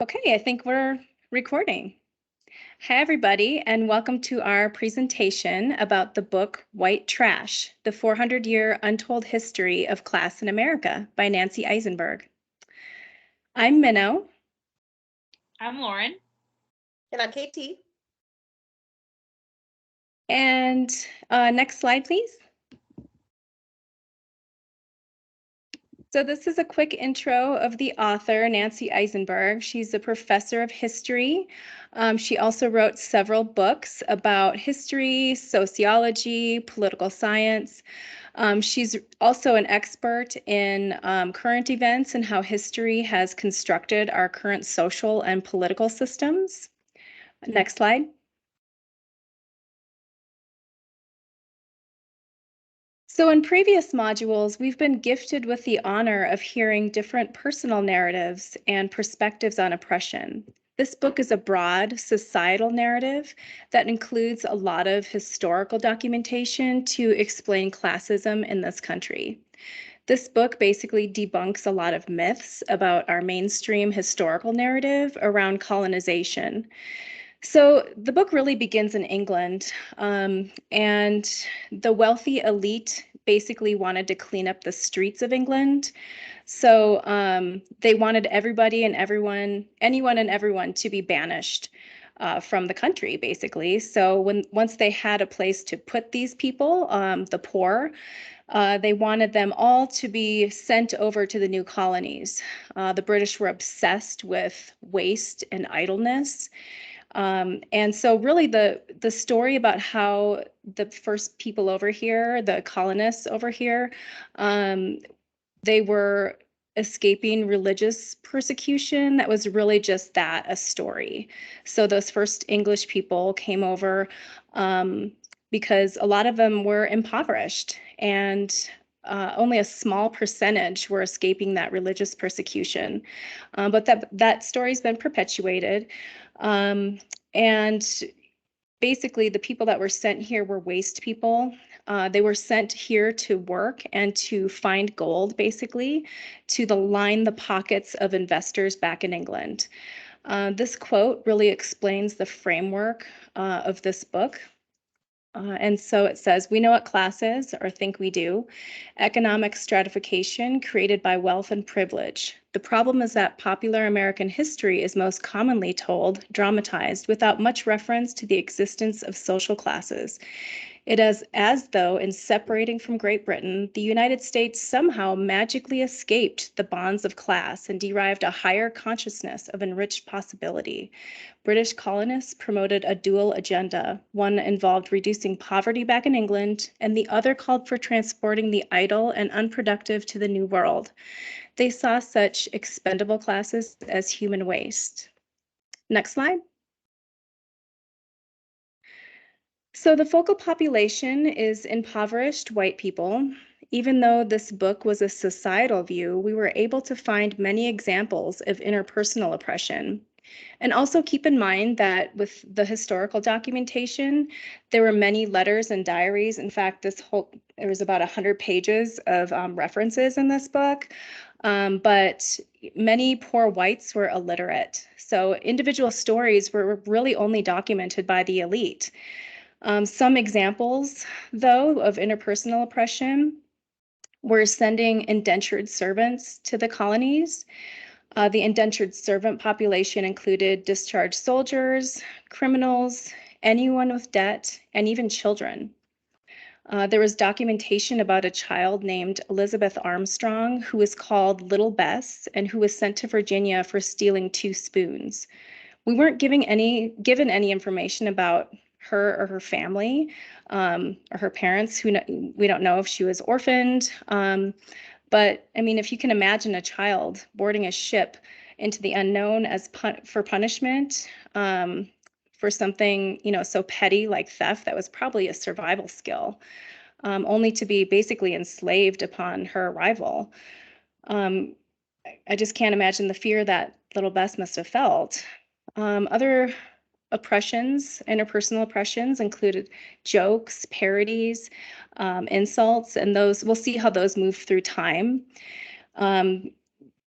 Okay, I think we're recording. Hi, everybody, and welcome to our presentation about the book White Trash, The 400-Year Untold History of Class in America by Nancy Eisenberg. I'm Minnow. I'm Lauren. And I'm Katie. And next slide, please. So this is a quick intro of the author, Nancy Eisenberg. She's a professor of history. She also wrote several books about history, sociology, political science. She's also an expert in current events and how history has constructed our current social and political systems. Next slide. So in previous modules, we've been gifted with the honor of hearing different personal narratives and perspectives on oppression. This book is a broad societal narrative that includes a lot of historical documentation to explain classism in this country. This book basically debunks a lot of myths about our mainstream historical narrative around colonization. So the book really begins in England, and the wealthy elite basically wanted to clean up the streets of England. So they wanted everybody and anyone and everyone to be banished from the country, basically. So once they had a place to put these people, the poor, they wanted them all to be sent over to the new colonies. The British were obsessed with waste and idleness. And so really the story about how the first people over here, the colonists over here, they were escaping religious persecution. That was really just that, a story. So those first English people came over because a lot of them were impoverished, and only a small percentage were escaping that religious persecution. But that story's been perpetuated. And basically, the people that were sent here were waste people. They were sent here to work and to find gold, basically, to line the pockets of investors back in England. This quote really explains the framework of this book. And so it says, we know what class is, or think we do. Economic stratification created by wealth and privilege. The problem is that popular American history is most commonly told, dramatized, without much reference to the existence of social classes. It is as though, in separating from Great Britain, the United States somehow magically escaped the bonds of class and derived a higher consciousness of enriched possibility. British colonists promoted a dual agenda. One involved reducing poverty back in England, and the other called for transporting the idle and unproductive to the New World. They saw such expendable classes as human waste. Next slide. So the focal population is impoverished white people. Even though this book was a societal view, we were able to find many examples of interpersonal oppression. And also keep in mind that with the historical documentation, there were many letters and diaries. In fact, there was about 100 pages of references in this book. But many poor whites were illiterate. So individual stories were really only documented by the elite. Some examples, though, of interpersonal oppression were sending indentured servants to the colonies. The indentured servant population included discharged soldiers, criminals, anyone with debt, and even children. There was documentation about a child named Elizabeth Armstrong, who was called Little Bess, and who was sent to Virginia for stealing 2 spoons. We weren't given any information about her or her family, or her parents. We don't know if she was orphaned. But I mean, if you can imagine a child boarding a ship into the unknown for punishment, for something, so petty like theft, that was probably a survival skill, only to be basically enslaved upon her arrival. I just can't imagine the fear that little Bess must have felt. Other oppressions, interpersonal oppressions, included jokes, parodies, insults, and those we'll see how those move through time.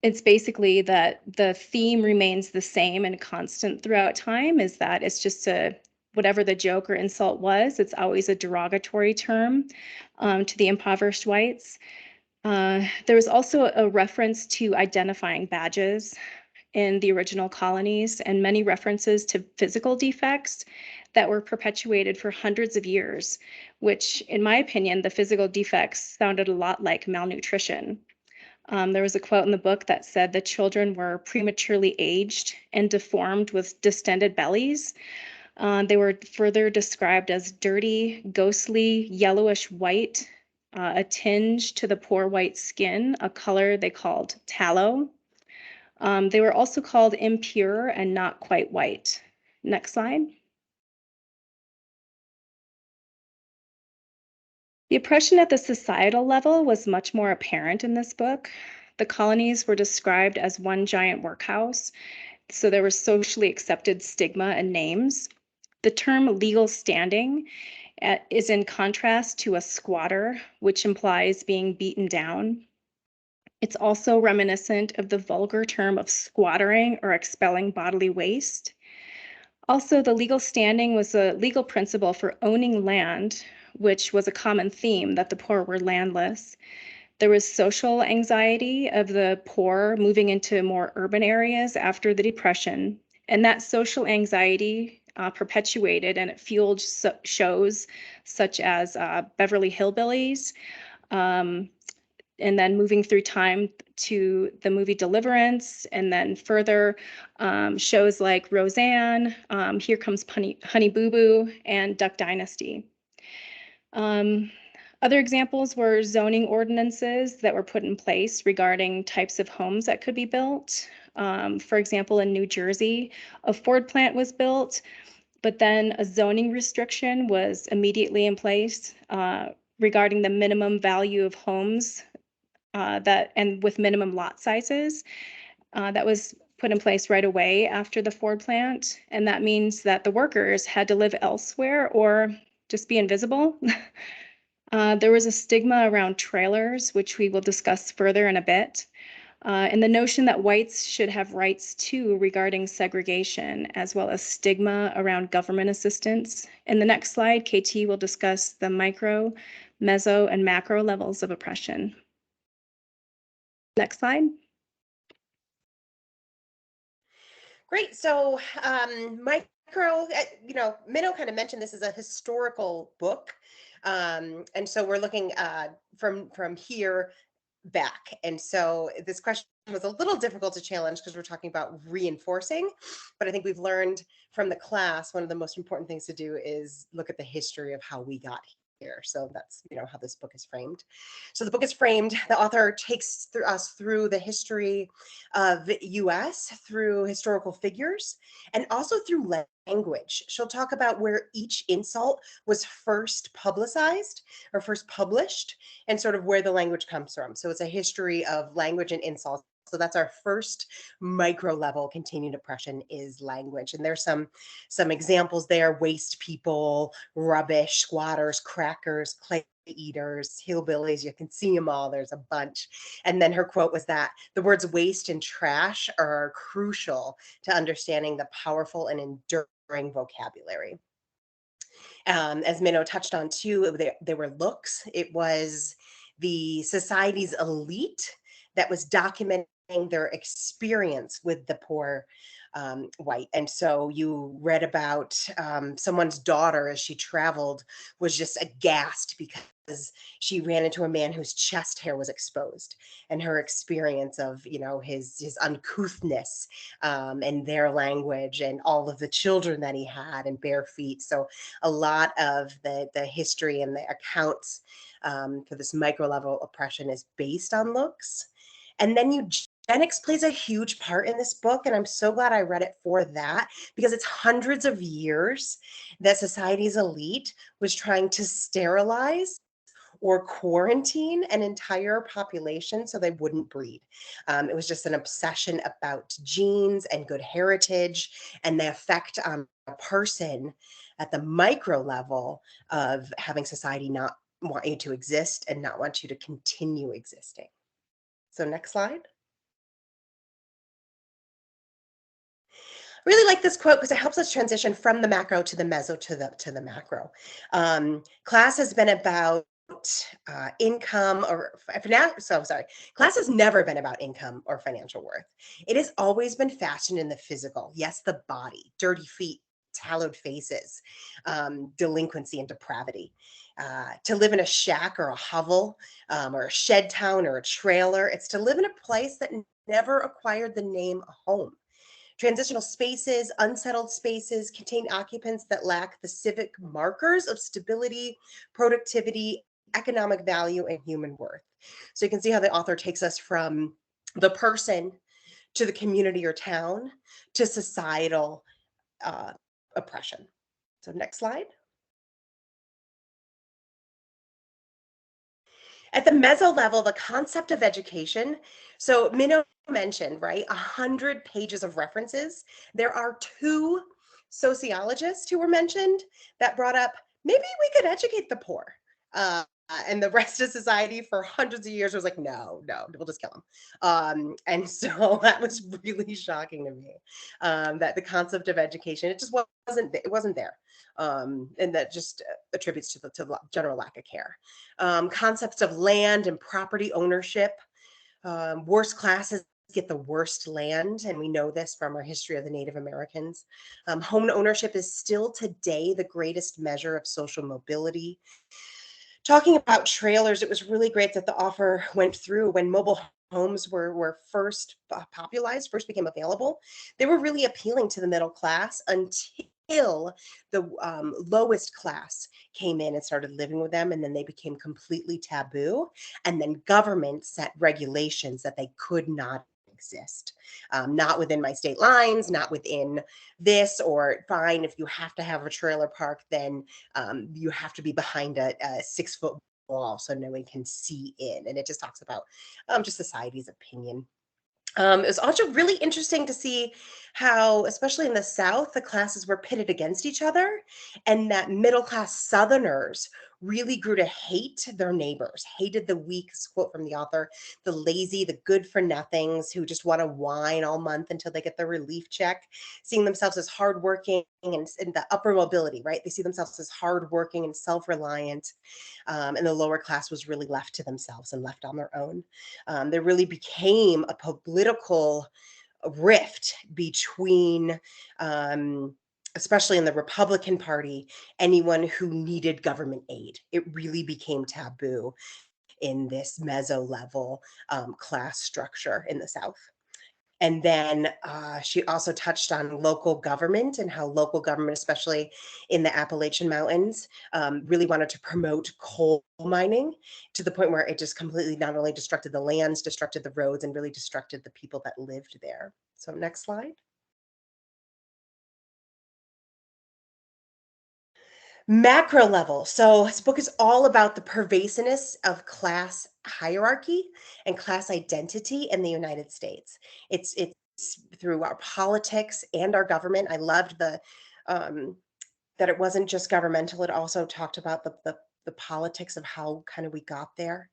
it's basically that the theme remains the same and constant throughout time, is that it's just whatever the joke or insult was, it's always a derogatory term to the impoverished whites. There was also a reference to identifying badges in the original colonies and many references to physical defects that were perpetuated for hundreds of years, which, in my opinion, the physical defects sounded a lot like malnutrition. There was a quote in the book that said the children were prematurely aged and deformed with distended bellies. They were further described as dirty, ghostly, yellowish white, a tinge to the poor white skin, a color they called tallow. They were also called impure and not quite white. Next slide. The oppression at the societal level was much more apparent in this book. The colonies were described as one giant workhouse, so there was socially accepted stigma and names. The term legal standing is in contrast to a squatter, which implies being beaten down. It's also reminiscent of the vulgar term of squattering or expelling bodily waste. Also, the legal standing was a legal principle for owning land, which was a common theme that the poor were landless. There was social anxiety of the poor moving into more urban areas after the Depression, and that social anxiety perpetuated and it fueled shows such as Beverly Hillbillies, and then moving through time to the movie Deliverance, and then further shows like Roseanne, Here Comes Honey Boo Boo, and Duck Dynasty. Other examples were zoning ordinances that were put in place regarding types of homes that could be built. For example, in New Jersey, a Ford plant was built, but then a zoning restriction was immediately in place regarding the minimum value of homes and with minimum lot sizes. That was put in place right away after the Ford plant. And that means that the workers had to live elsewhere or just be invisible. There was a stigma around trailers, which we will discuss further in a bit. And the notion that whites should have rights too regarding segregation, as well as stigma around government assistance. In the next slide, KT will discuss the micro, meso, and macro levels of oppression. Next slide. Great. So, Minnow kind of mentioned this is a historical book, and so we're looking from here back. And so this question was a little difficult to challenge because we're talking about reinforcing, but I think we've learned from the class one of the most important things to do is look at the history of how we got here. So that's how this book is framed. So the book is framed. The author takes us through the history of the U.S. through historical figures and also through language. She'll talk about where each insult was first publicized or first published and sort of where the language comes from. So it's a history of language and insults. So that's our first micro level continued oppression is language. And there's some examples there: waste people, rubbish, squatters, crackers, clay eaters, hillbillies. You can see them all. There's a bunch. And then her quote was that the words waste and trash are crucial to understanding the powerful and enduring vocabulary. As Minnow touched on too, there were looks. It was the society's elite that was documenting their experience with the poor white. And so you read about someone's daughter as she traveled was just aghast because she ran into a man whose chest hair was exposed, and her experience of his uncouthness and their language and all of the children that he had and bare feet. So a lot of the history and the accounts for this micro level oppression is based on looks. And then eugenics plays a huge part in this book, and I'm so glad I read it for that, because it's hundreds of years that society's elite was trying to sterilize or quarantine an entire population so they wouldn't breed. It was just an obsession about genes and good heritage and the effect on a person at the micro level of having society not want you to exist and not want you to continue existing. So next slide. Really like this quote because it helps us transition from the macro to the meso to the macro. Class has been about income or so sorry. Class has never been about income or financial worth. It has always been fashioned in the physical. Yes, the body, dirty feet, hallowed faces, delinquency and depravity. To live in a shack or a hovel or a shed town or a trailer, it's to live in a place that never acquired the name home. Transitional spaces, unsettled spaces contain occupants that lack the civic markers of stability, productivity, economic value, and human worth. So you can see how the author takes us from the person to the community or town to societal uh, oppression. So next slide. At the meso level, the concept of education. So Minnow mentioned, right, 100 pages of references. There are two sociologists who were mentioned that brought up maybe we could educate the poor. And the rest of society for hundreds of years was like, no, no, we'll just kill them. And so that was really shocking to me, that the concept of education, it just wasn't there. And that just attributes to the general lack of care. Concepts of land and property ownership. Worst classes get the worst land, and we know this from our history of the Native Americans. Home ownership is still today the greatest measure of social mobility. Talking about trailers, it was really great that the author went through when mobile homes were first popularized, first became available. They were really appealing to the middle class until the lowest class came in and started living with them, and then they became completely taboo. And then government set regulations that they could not exist, not within my state lines, not within this, or fine, if you have to have a trailer park, then you have to be behind a 6 foot wall so no one can see in. And it just talks about just society's opinion. It was also really interesting to see how, especially in the South, the classes were pitted against each other, and that middle class Southerners really grew to hate their neighbors, hated the weak, quote from the author, the lazy, the good for nothings who just want to whine all month until they get their relief check, seeing themselves as hardworking and the upper mobility, right? They see themselves as hardworking and self reliant. And the lower class was really left to themselves and left on their own. There really became a political rift between, especially in the Republican Party, anyone who needed government aid. It really became taboo in this meso level class structure in the South. And then she also touched on local government and how local government, especially in the Appalachian Mountains, really wanted to promote coal mining to the point where it just completely not only destructed the lands, destructed the roads, and really destructed the people that lived there. So next slide. Macro level. So this book is all about the pervasiveness of class hierarchy and class identity in the United States. It's through our politics and our government. I loved the that it wasn't just governmental. It also talked about the politics of how kind of we got there.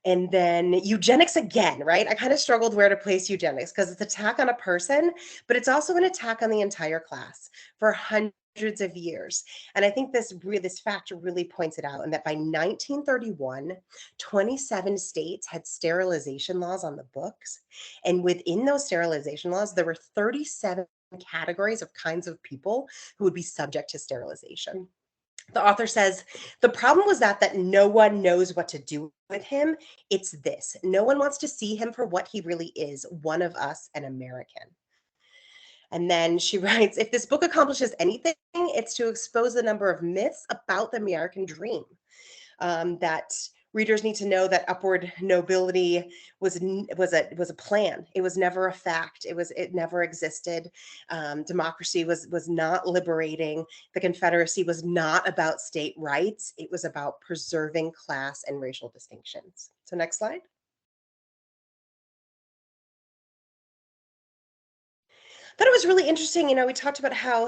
And then eugenics again, right? I kind of struggled where to place eugenics because it's attack on a person, but it's also an attack on the entire class for hundreds of years. And I think this fact really points it out, and that by 1931, 27 states had sterilization laws on the books. And within those sterilization laws, there were 37 categories of kinds of people who would be subject to sterilization. The author says the problem was that no one knows what to do with him. It's this: no one wants to see him for what he really is, one of us, an American. And then she writes, if this book accomplishes anything, it's to expose the number of myths about the American dream. That readers need to know that upward nobility was a plan. It was never a fact. It never existed. Democracy was not liberating. The Confederacy was not about state rights. It was about preserving class and racial distinctions. So next slide. Thought it was really interesting. We talked about how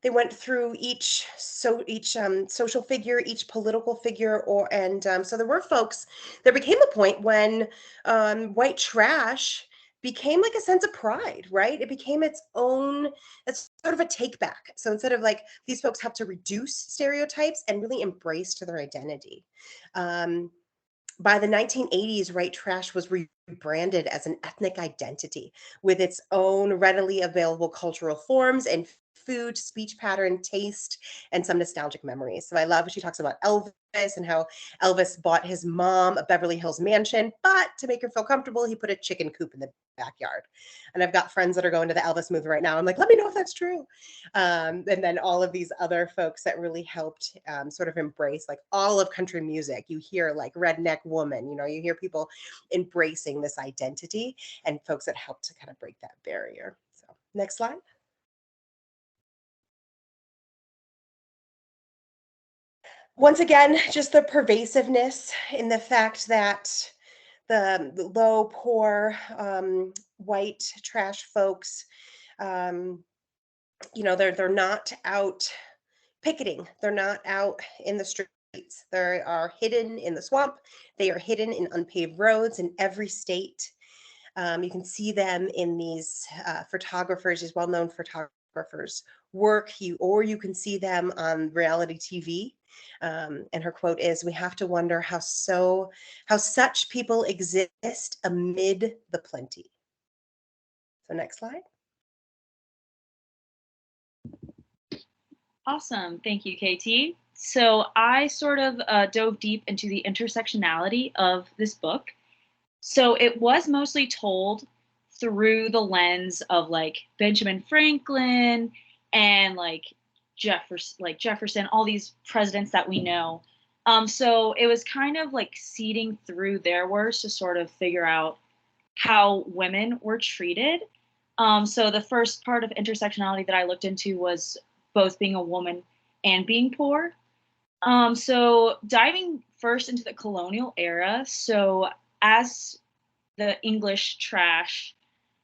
they went through each social figure, each political figure, so there were folks. There became a point when white trash became like a sense of pride, right? It became its own, it's sort of a take back. So instead of like these folks helped to reduce stereotypes and really embrace to their identity. Um, by the 1980s, white trash was rebranded as an ethnic identity with its own readily available cultural forms and food, speech pattern, taste, and some nostalgic memories. So I love what she talks about Elvis and how Elvis bought his mom a Beverly Hills mansion, but to make her feel comfortable, he put a chicken coop in the backyard. And I've got friends that are going to the Elvis movie right now. I'm like, let me know if that's true. And then all of these other folks that really helped sort of embrace like all of country music. You hear like Redneck Woman, you hear people embracing this identity and folks that helped to kind of break that barrier. So next slide. Once again, just the pervasiveness in the fact that the low, poor, white trash folks, they're not out picketing. They're not out in the streets. They are hidden in the swamp. They are hidden in unpaved roads in every state. You can see them in these photographers, these well-known photographers' work. You can see them on reality TV. And her quote is, "We have to wonder how such people exist amid the plenty." So next slide. Awesome. Thank you, KT. So I sort of dove deep into the intersectionality of this book. So it was mostly told through the lens of like Benjamin Franklin and like Jefferson, all these presidents that we know. So it was kind of like seeding through their words to sort of figure out how women were treated. So the first part of intersectionality that I looked into was both being a woman and being poor. So diving first into the colonial era. So as the English trash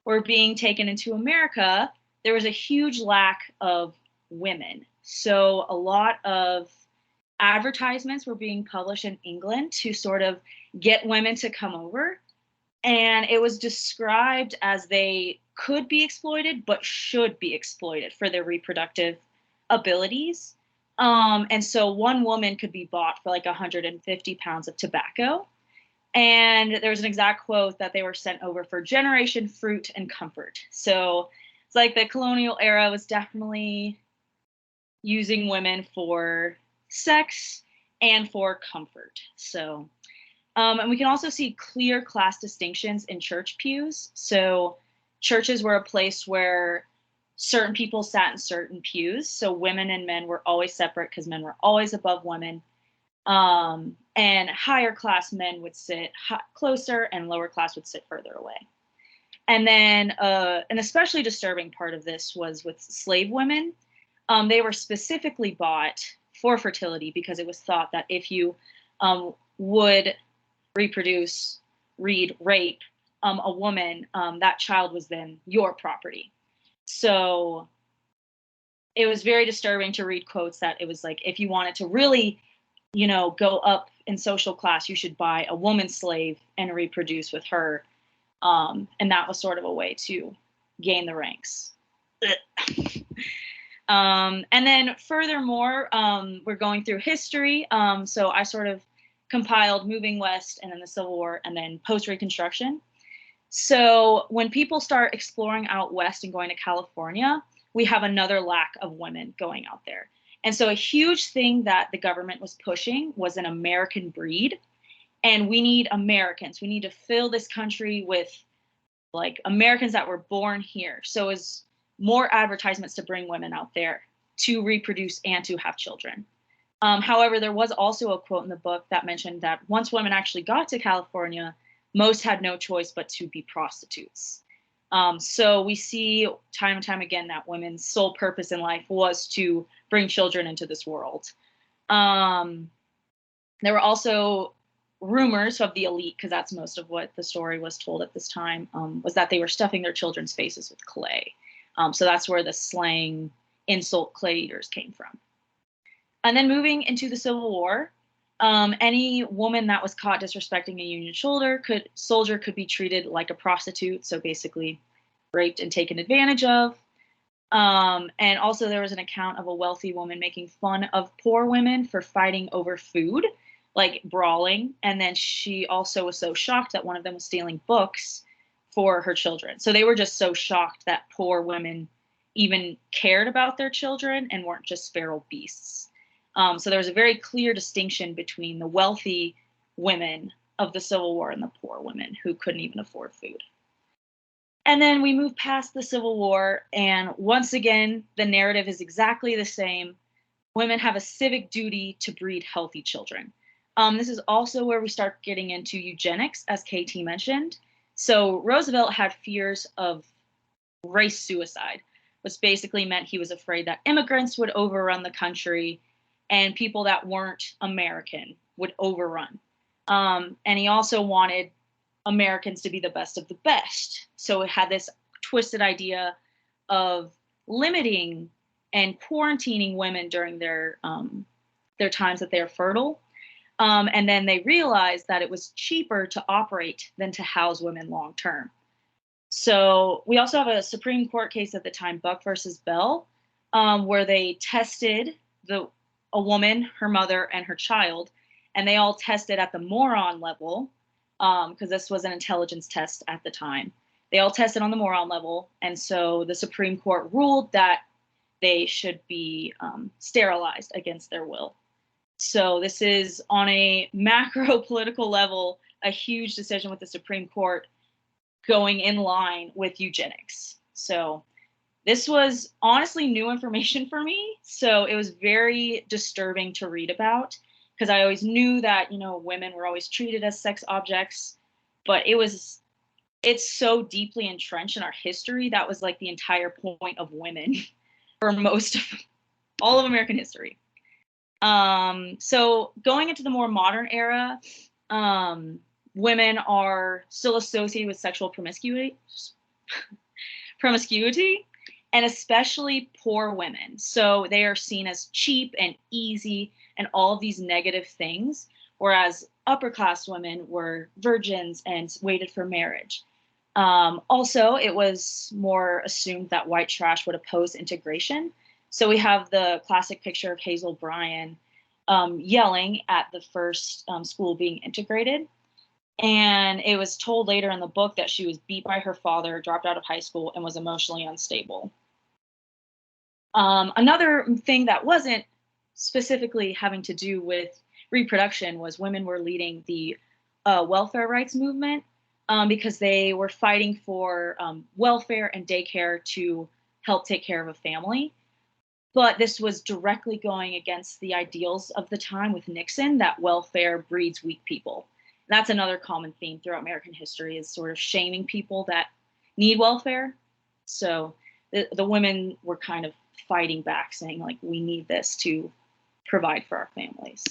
were being taken into America, there was a huge lack of women. So a lot of advertisements were being published in England to sort of get women to come over. And it was described as they could be exploited, but should be exploited for their reproductive abilities. And so one woman could be bought for like 150 pounds of tobacco. And there's an exact quote that they were sent over for generation, fruit, and comfort. So it's like the colonial era was definitely using women for sex and for comfort. So, and we can also see clear class distinctions in church pews. So churches were a place where certain people sat in certain pews. So women and men were always separate because men were always above women. And higher class men would sit closer and lower class would sit further away. And then an especially disturbing part of this was with slave women. They were specifically bought for fertility because it was thought that if you would reproduce, rape a woman, that child was then your property. So it was very disturbing to read quotes that it was like, if you wanted to really, go up in social class, you should buy a woman slave and reproduce with her. And that was sort of a way to gain the ranks. And then furthermore, we're going through history. So I sort of compiled moving west and then the Civil War and then post-Reconstruction. So when people start exploring out west and going to California, we have another lack of women going out there. And so a huge thing that the government was pushing was an American breed. And we need Americans. We need to fill this country with like Americans that were born here. So as more advertisements to bring women out there to reproduce and to have children. However, there was also a quote in the book that mentioned that once women actually got to California, most had no choice but to be prostitutes. So we see time and time again that women's sole purpose in life was to bring children into this world. There were also rumors of the elite, because that's most of what the story was told at this time, was that they were stuffing their children's faces with clay. So that's where the slang insult clay eaters came from. And then moving into the Civil War. Any woman that was caught disrespecting a Union soldier could be treated like a prostitute, so basically raped and taken advantage of. And also, there was an account of a wealthy woman making fun of poor women for fighting over food, like brawling. And then she also was so shocked that one of them was stealing books for her children. So they were just so shocked that poor women even cared about their children and weren't just feral beasts. So there was a very clear distinction between the wealthy women of the Civil War and the poor women who couldn't even afford food. And then we move past the Civil War, and once again, the narrative is exactly the same. Women have a civic duty to breed healthy children. This is also where we start getting into eugenics, as KT mentioned. So Roosevelt had fears of race suicide, which basically meant he was afraid that immigrants would overrun the country and people that weren't American would overrun. And he also wanted Americans to be the best of the best. So it had this twisted idea of limiting and quarantining women during their times that they're fertile. And then they realized that it was cheaper to operate than to house women long term. So we also have a Supreme Court case at the time, Buck versus Bell, where they tested a woman, her mother, and her child, and they all tested at the moron level, because this was an intelligence test at the time. They all tested on the moron level, and so the Supreme Court ruled that they should be sterilized against their will. So this is on a macro political level, a huge decision with the Supreme Court going in line with eugenics. So this was honestly new information for me. So it was very disturbing to read about, because I always knew that, women were always treated as sex objects, but it's so deeply entrenched in our history. That was like the entire point of women for most of all of American history. So going into the more modern era, women are still associated with sexual promiscuity, and especially poor women. So they are seen as cheap and easy and all of these negative things, whereas upper class women were virgins and waited for marriage. Also, it was more assumed that white trash would oppose integration. So we have the classic picture of Hazel Bryan yelling at the first school being integrated. And it was told later in the book that she was beat by her father, dropped out of high school, and was emotionally unstable. Another thing that wasn't specifically having to do with reproduction was women were leading the welfare rights movement, because they were fighting for welfare and daycare to help take care of a family. But this was directly going against the ideals of the time with Nixon, that welfare breeds weak people. That's another common theme throughout American history, is sort of shaming people that need welfare. So the women were kind of fighting back, saying, like, we need this to provide for our families.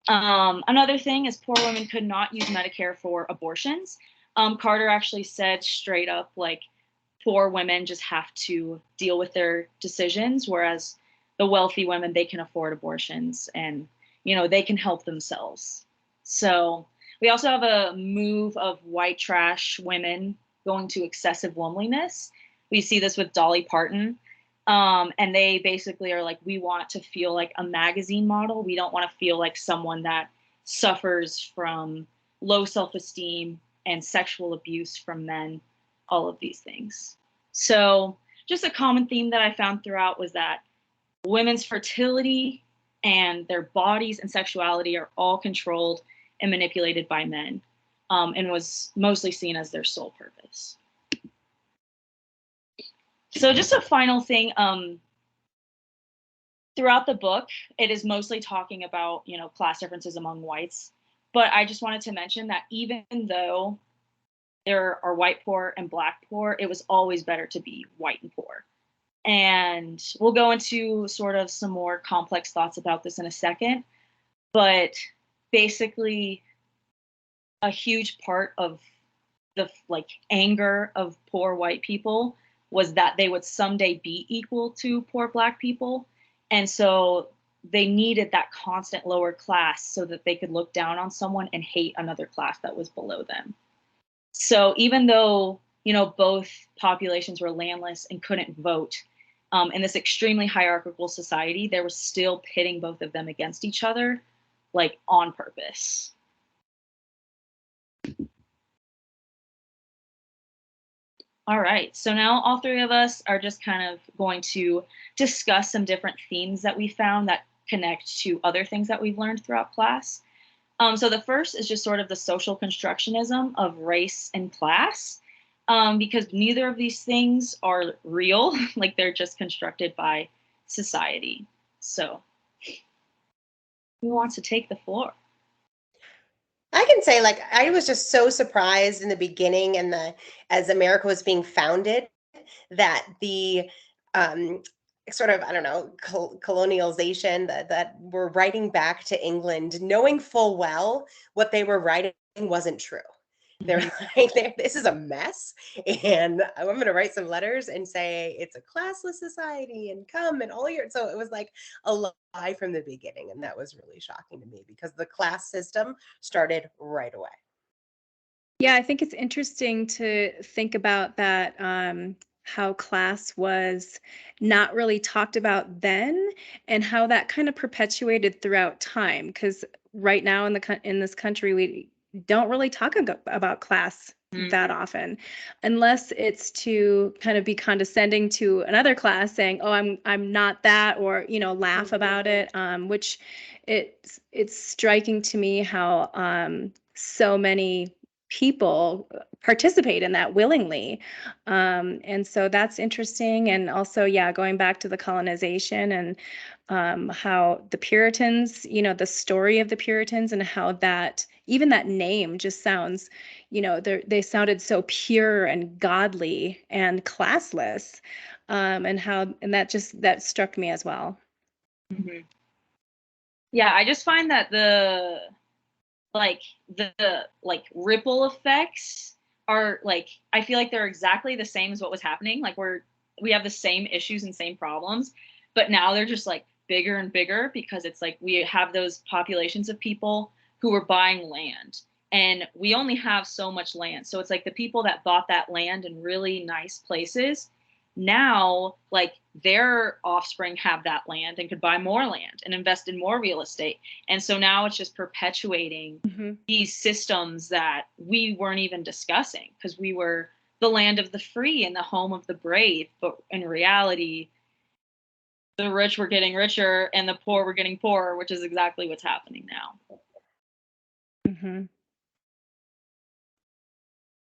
Another thing is poor women could not use Medicare for abortions. Carter actually said straight up, like, poor women just have to deal with their decisions, whereas the wealthy women, they can afford abortions and, they can help themselves. So we also have a move of white trash women going to excessive womanliness. We see this with Dolly Parton. And they basically are like, we want to feel like a magazine model. We don't want to feel like someone that suffers from low self-esteem and sexual abuse from men, all of these things. So just a common theme that I found throughout was that women's fertility and their bodies and sexuality are all controlled and manipulated by men, and was mostly seen as their sole purpose. So just a final thing, throughout the book, it is mostly talking about, class differences among whites. But I just wanted to mention that even though there are white poor and black poor, it was always better to be white and poor. And we'll go into sort of some more complex thoughts about this in a second. But basically, a huge part of the anger of poor white people was that they would someday be equal to poor black people. And so they needed that constant lower class so that they could look down on someone and hate another class that was below them. So even though, both populations were landless and couldn't vote, in this extremely hierarchical society, they were still pitting both of them against each other, like on purpose. All right, so now all three of us are just kind of going to discuss some different themes that we found that connect to other things that we've learned throughout class. So the first is just sort of the social constructionism of race and class, because neither of these things are real, like they're just constructed by society. So who wants to take the floor? I can say, like, I was just so surprised in the beginning and as America was being founded, that the sort of, I don't know, colonialization, that we're writing back to England, knowing full well what they were writing wasn't true. They're like, this is a mess, and I'm going to write some letters and say it's a classless society, and come and all your. So it was like a lie from the beginning, and that was really shocking to me because the class system started right away. Yeah, I think it's interesting to think about that, how class was not really talked about then, and how that kind of perpetuated throughout time. Because right now in this country, we don't really talk about class that often, unless it's to kind of be condescending to another class, saying, "Oh, I'm not that," or laugh about it. Which it's striking to me how so many people participate in that willingly. And so that's interesting. And also, yeah, going back to the colonization and how the Puritans, the story of the Puritans, and how that, even that name just sounds, they sounded so pure and godly and classless. And that struck me as well. Mm-hmm. Yeah, I just find that the ripple effects are like, I feel like they're exactly the same as what was happening. Like we have the same issues and same problems, but now they're just like bigger and bigger because it's like we have those populations of people who are buying land, and we only have so much land. So it's like the people that bought that land in really nice places, now like their offspring have that land and could buy more land and invest in more real estate. And so now it's just perpetuating these systems that we weren't even discussing because we were the land of the free and the home of the brave. But in reality, the rich were getting richer and the poor were getting poorer, which is exactly what's happening now. Mm-hmm.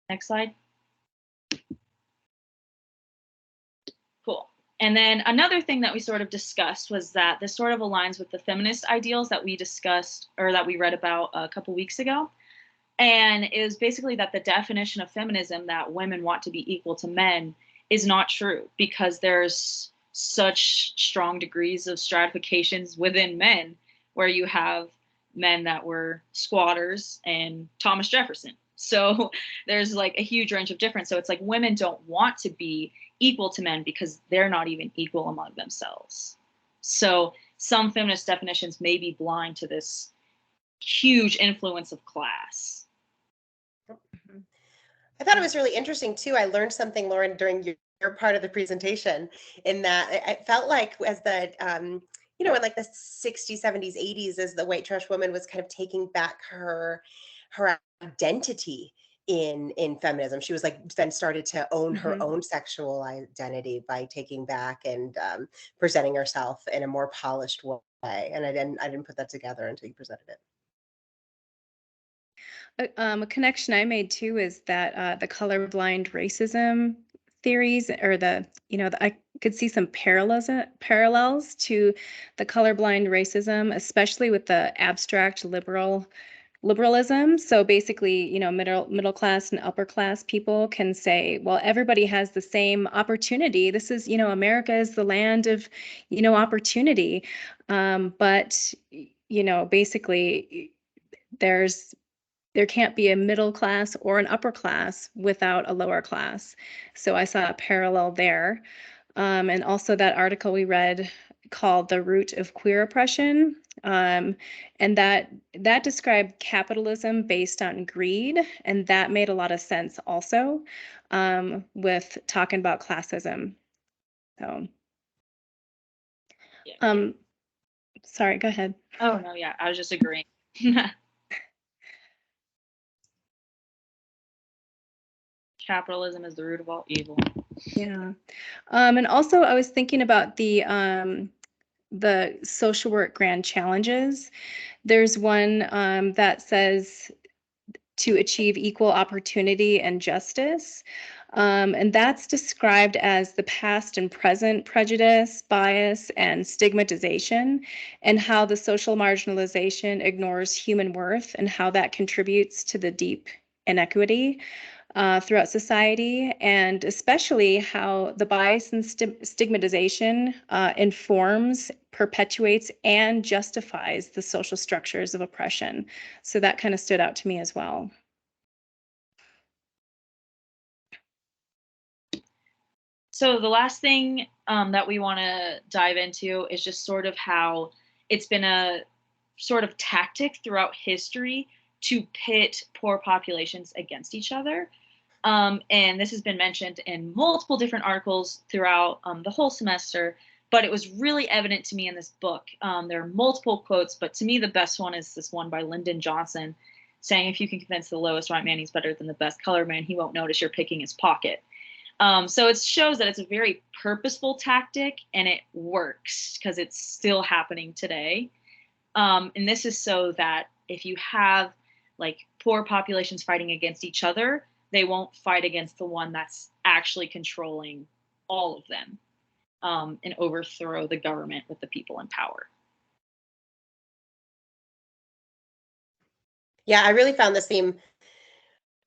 Next slide. Cool. And then another thing that we sort of discussed was that this sort of aligns with the feminist ideals that we discussed, or that we read about a couple weeks ago. And it was basically that the definition of feminism, that women want to be equal to men, is not true, because there's such strong degrees of stratifications within men, where you have men that were squatters and Thomas Jefferson. So there's like a huge range of difference. So it's like women don't want to be equal to men because they're not even equal among themselves. So some feminist definitions may be blind to this huge influence of class. I thought it was really interesting too. I learned something, Lauren, during your part of the presentation, in that I felt like as the in like the 60s, 70s, 80s, as the white trash woman was kind of taking back her identity in feminism. She was like then started to own her own sexual identity by taking back and presenting herself in a more polished way. And I didn't put that together until you presented it. A connection I made too is that the colorblind racism theories, or I could see some parallels to the colorblind racism, especially with the abstract liberalism. So basically, middle class and upper class people can say, well, everybody has the same opportunity. This is, America is the land of, opportunity. But basically there can't be a middle class or an upper class without a lower class. So I saw a parallel there. And also that article we read, called The Root of Queer Oppression. And that described capitalism based on greed, and that made a lot of sense also with talking about classism. So, Yeah. sorry, go ahead. Oh no, yeah, I was just agreeing. Capitalism is the root of all evil. Yeah. And also I was thinking about the social work grand challenges. There's one that says to achieve equal opportunity and justice. And that's described as the past and present prejudice, bias, and stigmatization, and how the social marginalization ignores human worth and how that contributes to the deep inequity throughout society, and especially how the bias and stigmatization informs, perpetuates, and justifies the social structures of oppression. So that kind of stood out to me as well. So the last thing that we want to dive into is just sort of how it's been a sort of tactic throughout history to pit poor populations against each other. And this has been mentioned in multiple different articles throughout the whole semester, but it was really evident to me in this book. There are multiple quotes, but to me, the best one is this one by Lyndon Johnson saying, if you can convince the lowest white man he's better than the best colored man, he won't notice you're picking his pocket. So it shows that it's a very purposeful tactic and it works because it's still happening today. And this is so that if you have like poor populations fighting against each other, they won't fight against the one that's actually controlling all of them and overthrow the government with the people in power. Yeah, I really found this theme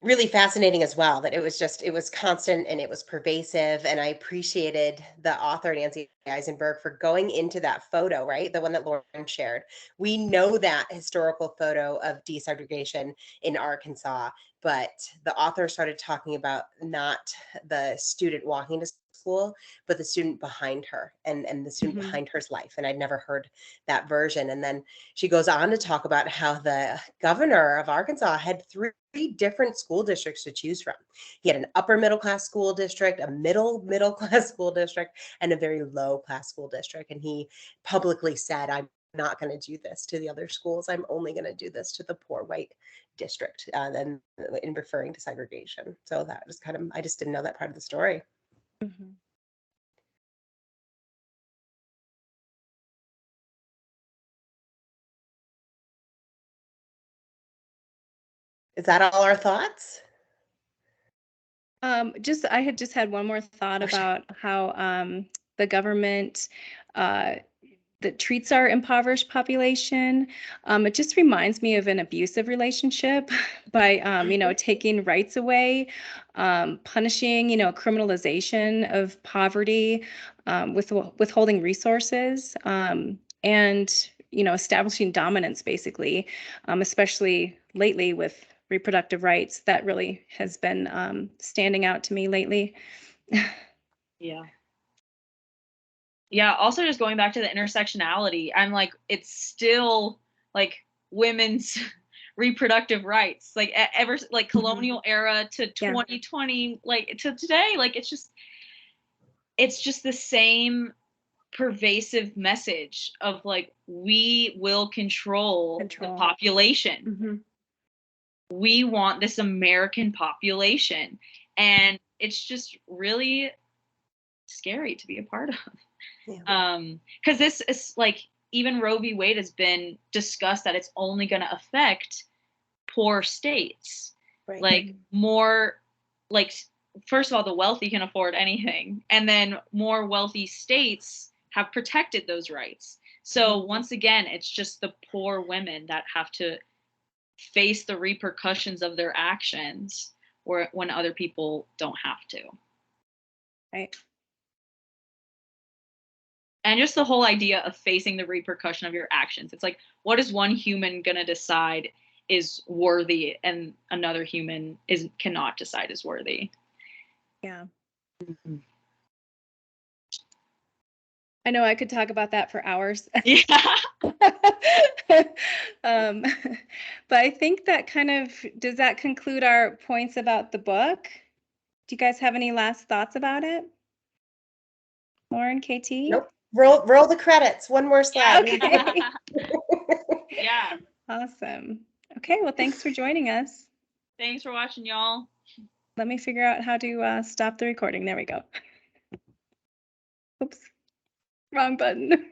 really fascinating as well, that it was constant and it was pervasive, and I appreciated the author Nancy Eisenberg for going into that photo, right, the one that Lauren shared. We know that historical photo of desegregation in Arkansas, but the author started talking about not the student walking to school, but the student behind her, and the student behind her's life, and I'd never heard that version. And then she goes on to talk about how the governor of Arkansas had three different school districts to choose from. He had an upper middle class school district, a middle class school district, and a very low class school district. And he publicly said, I'm not going to do this to the other schools. I'm only going to do this to the poor white district. And in referring to segregation. So that was kind of, I just didn't know that part of the story. Mm-hmm. Is that all our thoughts? I had just had one more thought about how the government that treats our impoverished population. It just reminds me of an abusive relationship by, taking rights away, punishing, criminalization of poverty, with withholding resources, and, establishing dominance, basically, especially lately with reproductive rights. That really has been standing out to me lately. Yeah. Yeah, also just going back to the intersectionality, I'm like, it's still like women's reproductive rights, like ever like colonial era to 2020, like to today, like it's just the same pervasive message of like, we will control the population. Mm-hmm. We want this American population. And it's just really scary to be a part of. Yeah. Because this is like, even Roe v. Wade has been discussed that it's only going to affect poor states. Right. Like more, like, first of all, the wealthy can afford anything, and then more wealthy states have protected those rights. So once again, it's just the poor women that have to face the repercussions of their actions, when other people don't have to. Right. And just the whole idea of facing the repercussion of your actions. It's like, what is one human gonna decide is worthy and another human cannot decide is worthy? Yeah. Mm-hmm. I know I could talk about that for hours. Yeah. um, but I think that does that conclude our points about the book? Do you guys have any last thoughts about it? Lauren, KT? Nope. Roll the credits. One more slide. Okay. Yeah. Awesome. Okay, well, thanks for joining us. Thanks for watching, y'all. Let me figure out how to stop the recording. There we go. Oops, wrong button.